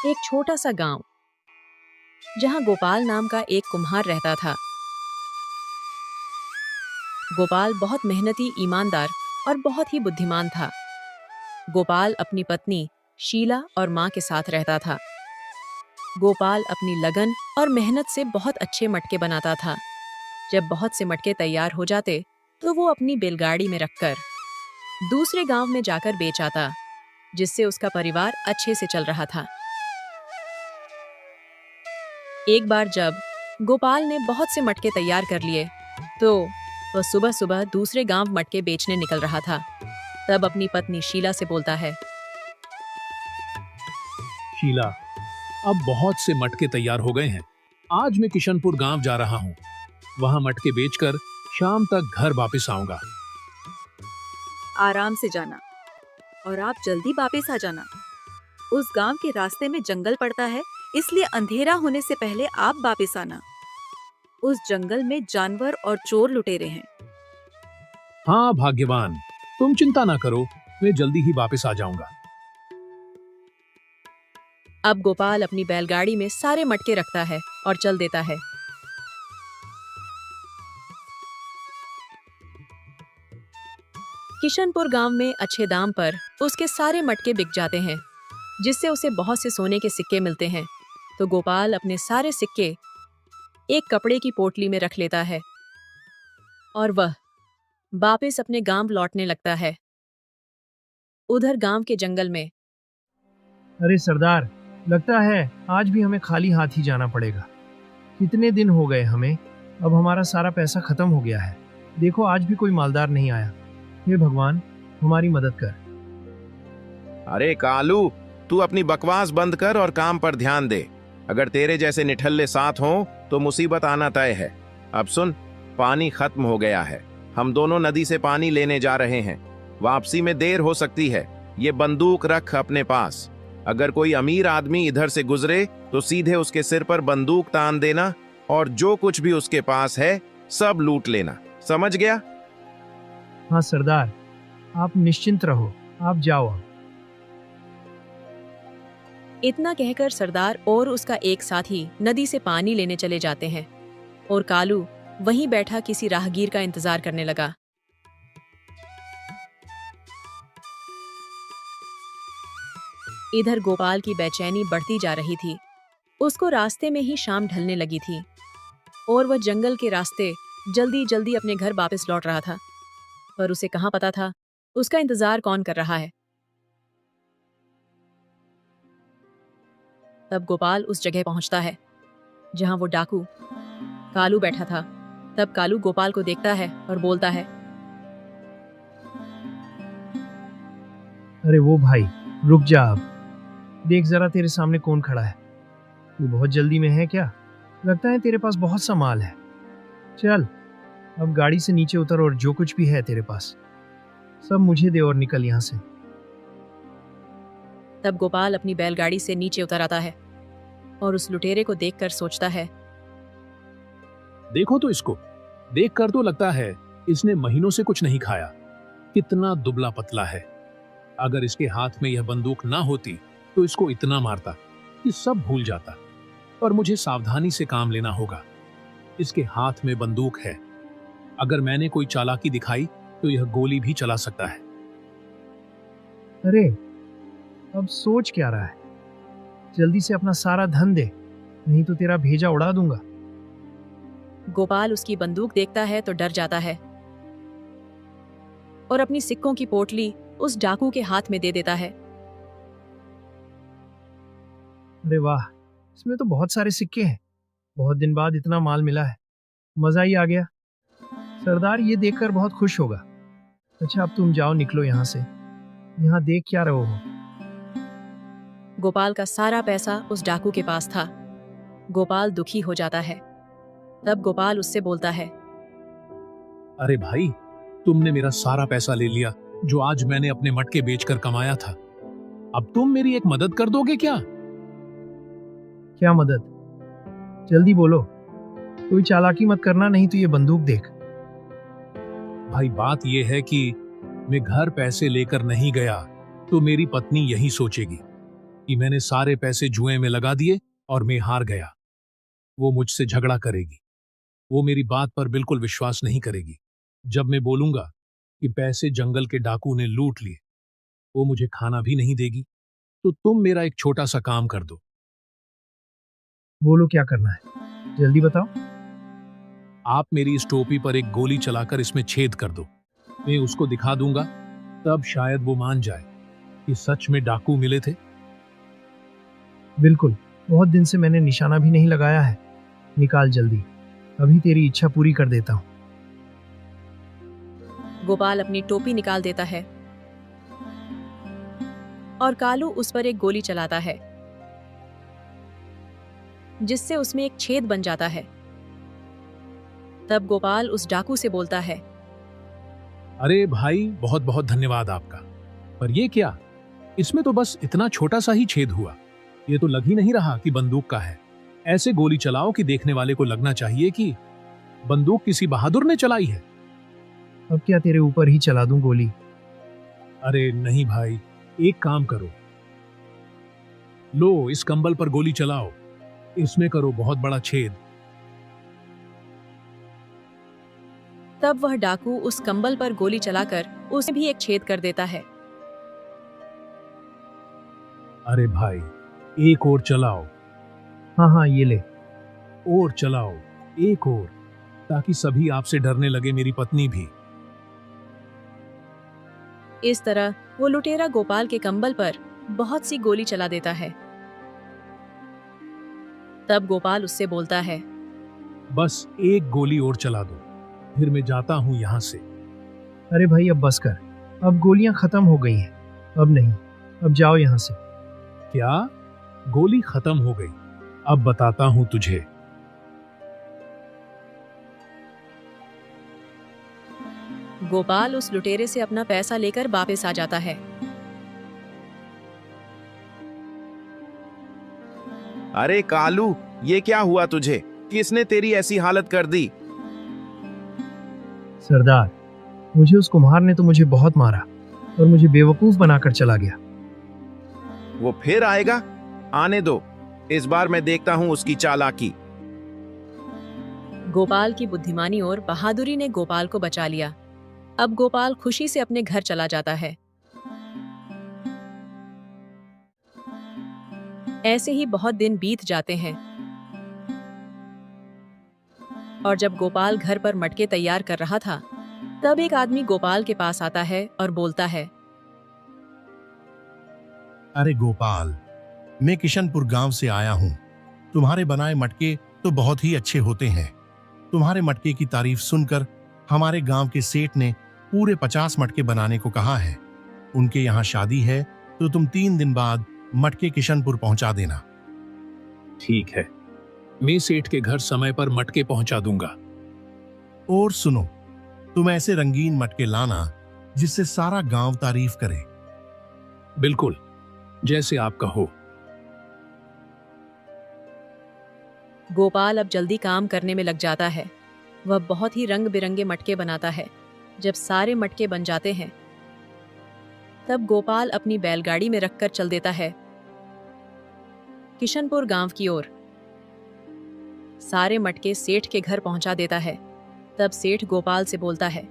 एक छोटा सा गांव जहां गोपाल नाम का एक कुम्हार रहता था। गोपाल बहुत मेहनती, ईमानदार और बहुत ही बुद्धिमान था। गोपाल अपनी पत्नी शीला और माँ के साथ रहता था। गोपाल अपनी लगन और मेहनत से बहुत अच्छे मटके बनाता था। जब बहुत से मटके तैयार हो जाते तो वो अपनी बैलगाड़ी में रखकर दूसरे गांव में जाकर बेच आता, जिससे उसका परिवार अच्छे से चल रहा था। एक बार जब गोपाल ने बहुत से मटके तैयार कर लिए तो वह सुबह सुबह दूसरे गांव मटके बेचने निकल रहा था। तब अपनी पत्नी शीला से बोलता है, शीला, अब बहुत से मटके तैयार हो गए हैं। आज मैं किशनपुर गांव जा रहा हूँ। वहां मटके बेचकर शाम तक घर वापस आऊंगा। आराम से जाना और आप जल्दी वापस आ जाना। उस गांव के रास्ते में जंगल पड़ता है, इसलिए अंधेरा होने से पहले आप वापस आना। उस जंगल में जानवर और चोर लुटेरे हैं। हाँ भाग्यवान, तुम चिंता ना करो, मैं जल्दी ही वापस आ जाऊंगा। अब गोपाल अपनी बैलगाड़ी में सारे मटके रखता है और चल देता है। किशनपुर गांव में अच्छे दाम पर उसके सारे मटके बिक जाते हैं, जिससे उसे बहुत से सोने के सिक्के मिलते हैं। तो गोपाल अपने सारे सिक्के एक कपड़े की पोटली में रख लेता है और वह वापस अपने गांव लौटने लगता है। उधर गांव के जंगल में अरे सरदार, लगता है आज भी हमें खाली हाथ ही जाना पड़ेगा। कितने दिन हो गए हमें, अब हमारा सारा पैसा खत्म हो गया है। देखो, आज भी कोई मालदार नहीं आया। हे भगवान, हमारी मदद कर। अरे कालू, तू अपनी बकवास बंद कर और काम पर ध्यान दे। अगर तेरे जैसे निठल्ले साथ हों तो मुसीबत आना तय है। अब सुन, पानी खत्म हो गया है। हम दोनों नदी से पानी लेने जा रहे हैं। वापसी में देर हो सकती है। ये बंदूक रख अपने पास। अगर कोई अमीर आदमी इधर से गुजरे तो सीधे उसके सिर पर बंदूक तान देना और जो कुछ भी उसके पास है सब लूट लेना। समझ गया? हाँ सरदार, आप निश्चिंत रहो, आप जाओ। इतना कहकर सरदार और उसका एक साथी नदी से पानी लेने चले जाते हैं और कालू वहीं बैठा किसी राहगीर का इंतजार करने लगा। इधर गोपाल की बेचैनी बढ़ती जा रही थी। उसको रास्ते में ही शाम ढलने लगी थी और वह जंगल के रास्ते जल्दी जल्दी अपने घर वापस लौट रहा था, पर उसे कहाँ पता था उसका इंतजार कौन कर रहा है। तब गोपाल उस जगह पहुंचता है जहां वो डाकू कालू बैठा था। तब कालू गोपाल को देखता है और बोलता है, अरे वो भाई, रुक जा। अब देख जरा तेरे सामने कौन खड़ा है। तू बहुत जल्दी में है क्या? लगता है तेरे पास बहुत सा माल है। चल, अब गाड़ी से नीचे उतर और जो कुछ भी है तेरे पास सब मुझे दे और निकल यहाँ से। तब गोपाल अपनी बैलगाड़ी से नीचे उतर आता है और उस लुटेरे को देखकर सोचता है, देखो तो इसको, देखकर तो लगता है इसने महीनों से कुछ नहीं खाया। कितना दुबला पतला है। अगर इसके हाथ में यह बंदूक ना होती तो इसको इतना मारता कि सब भूल जाता। पर मुझे सावधानी से काम लेना होगा। इसके हाथ में बंदूक है। अगर मैंने कोई चालाकी दिखाई तो यह गोली भी चला सकता है। अरे, अब सोच क्या रहा है? जल्दी से अपना सारा धन दे, नहीं तो तेरा भेजा उड़ा दूंगा। गोपाल उसकी बंदूक देखता है तो डर जाता है और अपनी सिक्कों की पोटली उस डाकू के हाथ में दे देता है। अरे वाह, इसमें तो बहुत सारे सिक्के हैं। बहुत दिन बाद इतना माल मिला है, मजा ही आ गया। सरदार ये देखकर बहुत खुश होगा। अच्छा, अब तुम जाओ, निकलो यहाँ से। यहाँ देख क्या रहे हो? गोपाल का सारा पैसा उस डाकू के पास था। गोपाल दुखी हो जाता है। तब गोपाल उससे बोलता है, अरे भाई, तुमने मेरा सारा पैसा ले लिया जो आज मैंने अपने मटके बेचकर कमाया था। अब तुम मेरी एक मदद कर दोगे क्या? क्या मदद? जल्दी बोलो। कोई चालाकी मत करना, नहीं तो ये बंदूक देख। भाई, बात यह है कि मैं घर पैसे लेकर नहीं गया तो मेरी पत्नी यही सोचेगी। कि मैंने सारे पैसे जुए में लगा दिए और मैं हार गया। वो मुझसे झगड़ा करेगी। वो मेरी बात पर बिल्कुल विश्वास नहीं करेगी। जब मैं बोलूंगा कि पैसे जंगल के डाकू ने लूट लिए, वो मुझे खाना भी नहीं देगी। तो तुम मेरा एक छोटा सा काम कर दो। बोलो क्या करना है, जल्दी बताओ। आप मेरी इस टोपी पर एक गोली चलाकर इसमें छेद कर दो। मैं उसको दिखा दूंगा, तब शायद वो मान जाए कि सच में डाकू मिले थे। बिल्कुल, बहुत दिन से मैंने निशाना भी नहीं लगाया है। निकाल जल्दी, अभी तेरी इच्छा पूरी कर देता हूँ। गोपाल अपनी टोपी निकाल देता है और कालू उस पर एक गोली चलाता है, जिससे उसमें एक छेद बन जाता है। तब गोपाल उस डाकू से बोलता है, अरे भाई, बहुत बहुत धन्यवाद आपका। पर ये क्या? इसमें तो बस इतना छोटा सा ही छेद हुआ। ये तो लग ही नहीं रहा कि बंदूक का है। ऐसे गोली चलाओ कि देखने वाले को लगना चाहिए कि बंदूक किसी बहादुर ने चलाई है। अब क्या तेरे ऊपर ही चला दूं गोली? अरे नहीं भाई, एक काम करो। लो, इस कंबल पर गोली चलाओ। इसमें करो बहुत बड़ा छेद। तब वह डाकू उस कंबल पर गोली चलाकर उसे भी एक छेद कर देता है। अरे भाई, एक और चलाओ। हाँ हाँ, ये ले। और चलाओ, एक और, ताकि सभी आपसे डरने लगे, मेरी पत्नी भी। इस तरह वो लुटेरा गोपाल के कंबल पर बहुत सी गोली चला देता है। तब गोपाल उससे बोलता है, बस एक गोली और चला दो, फिर मैं जाता हूं यहां से। अरे भाई, अब बस कर। अब गोलियां खत्म हो गई हैं। अब नहीं, अब जाओ यहाँ से। क्या? गोली खत्म हो गई? अब बताता हूं तुझे। गोपाल उस लुटेरे से अपना पैसा लेकर वापस आ जाता है। अरे कालू, ये क्या हुआ तुझे? किसने तेरी ऐसी हालत कर दी? सरदार, मुझे उस कुम्हार ने तो मुझे बहुत मारा और मुझे बेवकूफ बनाकर चला गया। वो फिर आएगा? आने दो, इस बार मैं देखता हूं उसकी चालाकी। गोपाल की बुद्धिमानी और बहादुरी ने गोपाल को बचा लिया। अब गोपाल खुशी से अपने घर चला जाता है। ऐसे ही बहुत दिन बीत जाते हैं और जब गोपाल घर पर मटके तैयार कर रहा था, तब एक आदमी गोपाल के पास आता है और बोलता है, अरे गोपाल, मैं किशनपुर गांव से आया हूं। तुम्हारे बनाए मटके तो बहुत ही अच्छे होते हैं। तुम्हारे मटके की तारीफ सुनकर हमारे गांव के सेठ ने पूरे 50 मटके बनाने को कहा है। उनके यहाँ शादी है, तो तुम 3 दिन बाद मटके किशनपुर पहुंचा देना। ठीक है, मैं सेठ के घर समय पर मटके पहुंचा दूंगा। और सुनो, तुम ऐसे रंगीन मटके लाना जिससे सारा गांव तारीफ करे। बिल्कुल, जैसे आप कहो। गोपाल अब जल्दी काम करने में लग जाता है। वह बहुत ही रंग बिरंगे मटके बनाता है। जब सारे मटके बन जाते हैं, तब गोपाल अपनी बैलगाड़ी में रखकर चल देता है किशनपुर गांव की ओर। सारे मटके सेठ के घर पहुंचा देता है। तब सेठ गोपाल से बोलता है,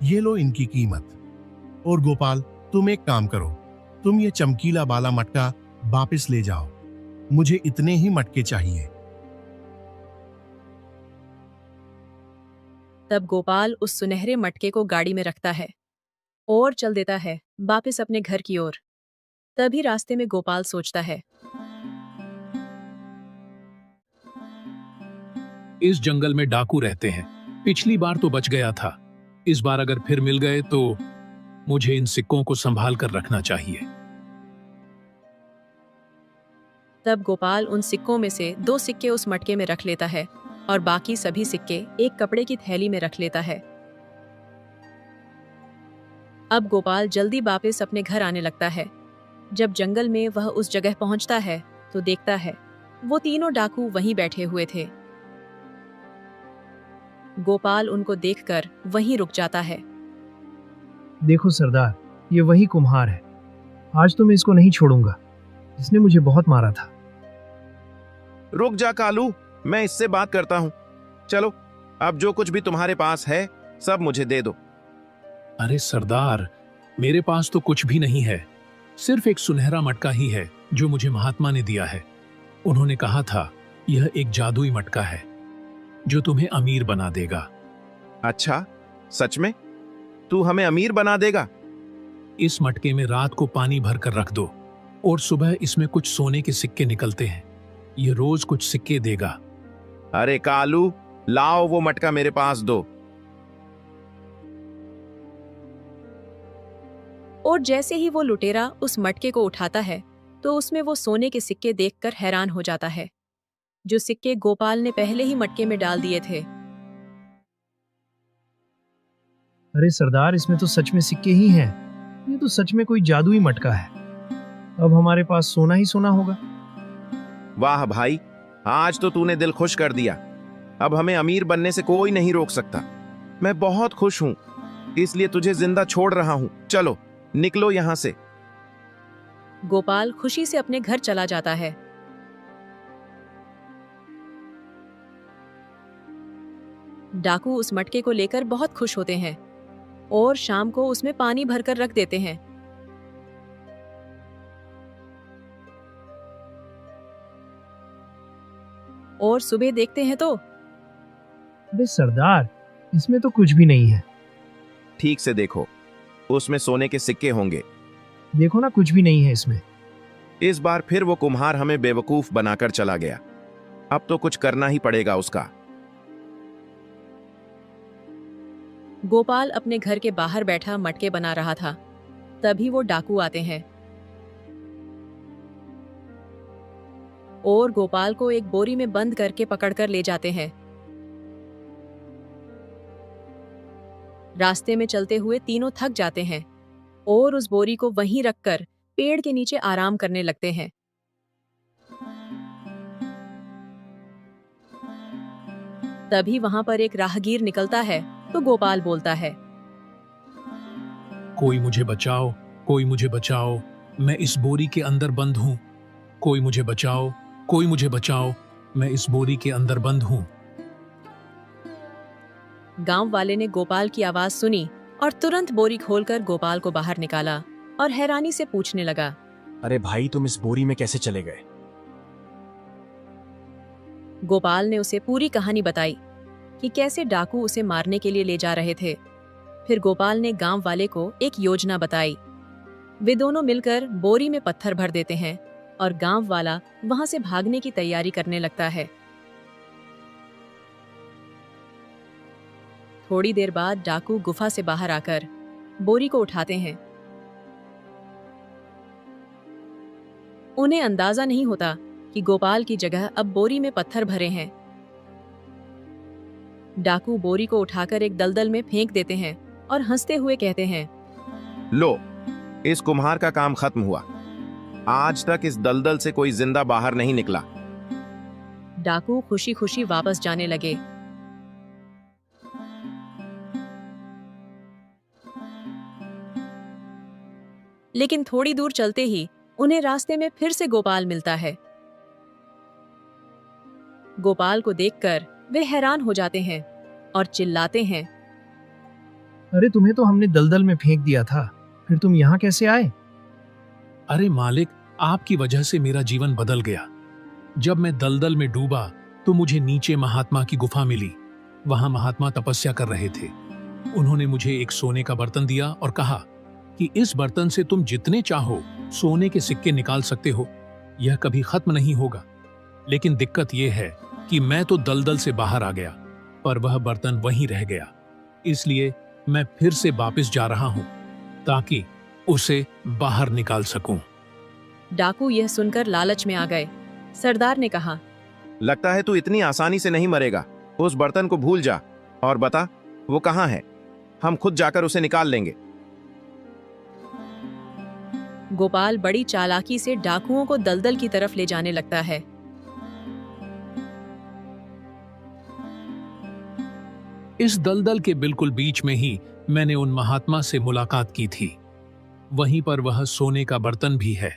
ये लो इनकी कीमत। और गोपाल, तुम एक काम करो, तुम ये चमकीला वाला मटका वापस ले जाओ। मुझे इतने ही मटके चाहिए। तब गोपाल उस सुनहरे मटके को गाड़ी में रखता है और चल देता है वापस अपने घर की ओर। तभी रास्ते में गोपाल सोचता है, इस जंगल में डाकू रहते हैं। पिछली बार तो बच गया था, इस बार अगर फिर मिल गए तो मुझे इन सिक्कों को संभाल कर रखना चाहिए। तब गोपाल उन सिक्कों में से 2 सिक्के उस मटके में रख लेता है और बाकी सभी सिक्के एक कपड़े की थैली में रख लेता है। अब गोपाल जल्दी वापस अपने घर आने लगता है। जब जंगल में वह उस जगह पहुंचता है, तो देखता है वो तीनों डाकू वहीं बैठे हुए थे। गोपाल उनको देखकर वहीं रुक जाता है। देखो सरदार, ये वही कुम्हार है। आज तो मैं इसको नहीं छोड़ूंगा। इसने मुझे बहुत मारा था। रुक जा कालू, मैं इससे बात करता हूं। चलो, अब जो कुछ भी तुम्हारे पास है सब मुझे दे दो। अरे सरदार, मेरे पास तो कुछ भी नहीं है, सिर्फ एक सुनहरा मटका ही है जो मुझे महात्मा ने दिया है। उन्होंने कहा था यह एक जादुई मटका है जो तुम्हें अमीर बना देगा। अच्छा, सच में? तू हमें अमीर बना देगा? इस मटके में रात को पानी भर कर रख दो और सुबह इसमें कुछ सोने के सिक्के निकलते हैं। ये रोज कुछ सिक्के देगा। अरे कालू, लाओ वो मटका मेरे पास दो। और जैसे ही वो लुटेरा उस मटके को उठाता है तो उसमें वो सोने के सिक्के देखकर हैरान हो जाता है, जो सिक्के गोपाल ने पहले ही मटके में डाल दिए थे। अरे सरदार, इसमें तो सच में सिक्के ही हैं। ये तो सच में कोई जादुई मटका है। अब हमारे पास सोना ही सोना होगा। वाह भाई, आज तो तूने दिल खुश कर दिया। अब हमें अमीर बनने से कोई नहीं रोक सकता। मैं बहुत खुश हूं, इसलिए तुझे जिंदा छोड़ रहा हूं। चलो, निकलो यहां से। गोपाल खुशी से अपने घर चला जाता है। डाकू उस मटके को लेकर बहुत खुश होते हैं और शाम को उसमें पानी भरकर रख देते हैं। और सुबह देखते हैं तो अरे सरदार, इसमें तो कुछ भी नहीं है। ठीक से देखो, उसमें सोने के सिक्के होंगे। देखो ना, कुछ भी नहीं है इसमें। इस बार फिर वो कुम्हार हमें बेवकूफ बनाकर चला गया। अब तो कुछ करना ही पड़ेगा उसका। गोपाल अपने घर के बाहर बैठा मटके बना रहा था, तभी वो डाकू आते हैं और गोपाल को एक बोरी में बंद करके पकड़कर ले जाते हैं। रास्ते में चलते हुए तीनों थक जाते हैं और उस बोरी को वहीं रखकर पेड़ के नीचे आराम करने लगते हैं। तभी वहां पर एक राहगीर निकलता है तो गोपाल बोलता है, कोई मुझे बचाओ, कोई मुझे बचाओ, मैं इस बोरी के अंदर बंद हूं। कोई मुझे बचाओ, कोई मुझे बचाओ, मैं इस बोरी के अंदर बंद हूं। गांव वाले ने गोपाल की आवाज सुनी और तुरंत बोरी खोलकर गोपाल को बाहर निकाला और हैरानी से पूछने लगा, अरे भाई, तुम इस बोरी में कैसे चले गए? गोपाल ने उसे पूरी कहानी बताई कि कैसे डाकू उसे मारने के लिए ले जा रहे थे। फिर गोपाल ने गांव वाले को एक योजना बताई। वे दोनों मिलकर बोरी में पत्थर भर देते हैं और गांव वाला वहां से भागने की तैयारी करने लगता है। थोड़ी देर बाद डाकू गुफा से बाहर आकर बोरी को उठाते हैं। उन्हें अंदाजा नहीं होता कि गोपाल की जगह अब बोरी में पत्थर भरे हैं। डाकू बोरी को उठाकर एक दलदल में फेंक देते हैं और हंसते हुए कहते हैं, लो, इस कुम्हार का काम खत्म हुआ। आज तक इस दलदल से कोई जिंदा बाहर नहीं निकला। डाकू खुशी खुशी वापस जाने लगे। लेकिन थोड़ी दूर चलते ही उन्हें रास्ते में फिर से गोपाल मिलता है। गोपाल को देखकर वे हैरान हो जाते हैं और चिल्लाते हैं, अरे तुम्हें तो हमने दलदल में फेंक दिया था, फिर तुम यहाँ कैसे आए? अरे मालिक, आपकी वजह से मेरा जीवन बदल गया। जब मैं दलदल में डूबा तो मुझे नीचे महात्मा की गुफा मिली। वहां महात्मा तपस्या कर रहे थे। उन्होंने मुझे एक सोने का बर्तन दिया और कहा कि इस बर्तन से तुम जितने चाहो सोने के सिक्के निकाल सकते हो। यह कभी खत्म नहीं होगा। लेकिन दिक्कत यह है कि मैं तो दलदल से बाहर आ गया, पर वह बर्तन वहीं रह गया। इसलिए मैं फिर से वापस जा रहा हूं ताकि उसे बाहर निकाल सकूं। डाकू यह सुनकर लालच में आ गए। सरदार ने कहा, लगता है तू इतनी आसानी से नहीं मरेगा। उस बर्तन को भूल जा और बता वो कहां है। हम खुद जाकर उसे निकाल लेंगे। गोपाल बड़ी चालाकी से डाकुओं को दलदल की तरफ ले जाने लगता है। इस दलदल के बिल्कुल बीच में ही मैंने उन महात्मा से मुलाकात की थी। वहीं पर वह सोने का बर्तन भी है।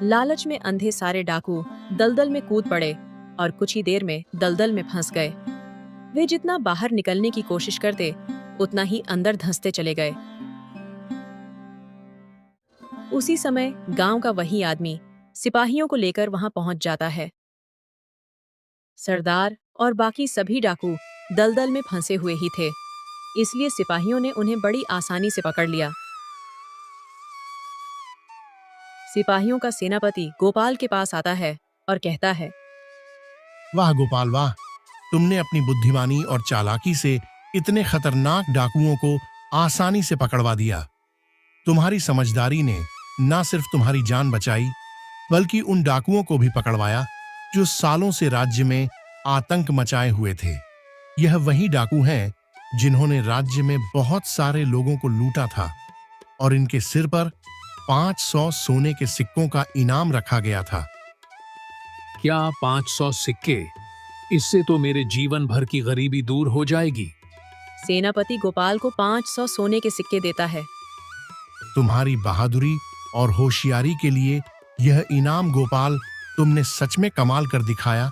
लालच में अंधे सारे डाकू दलदल में कूद पड़े और कुछ ही देर में दलदल में फंस गए। वे जितना बाहर निकलने की कोशिश करते उतना ही अंदर धंसते चले गए। उसी समय गांव का वही आदमी सिपाहियों को लेकर वहां पहुंच जाता है। सरदार और बाकी सभी डाकू दलदल में फंसे हुए ही थे, इसलिए सिपाहियों ने उन्हें बड़ी आसानी से पकड़ लिया। सिपाहियों का सेनापति गोपाल के पास आता है और कहता है, वाह गोपाल वाह, तुमने अपनी बुद्धिमानी और चालाकी से इतने खतरनाक डाकुओं को आसानी से पकड़वा दिया। तुम्हारी समझदारी ने न सिर्फ तुम्हारी जान बचाई बल्कि उन डाकुओं को भी पकड़वाया जो सालों से राज्य में आतंक मचाए हुए थे। यह वही डाकू हैं जिन्होंने राज्य में बहुत सारे लोगों को लूटा था और इनके सिर पर 500 सोने के सिक्कों का इनाम रखा गया था। क्या 500 सिक्के? इससे तो मेरे जीवन भर की गरीबी दूर हो जाएगी। सेनापति गोपाल को 500 सोने के सिक्के देता है। तुम्हारी बहादुरी और होशियारी के लिए यह इनाम गोपाल, तुमने सच में कमाल कर दिखाया।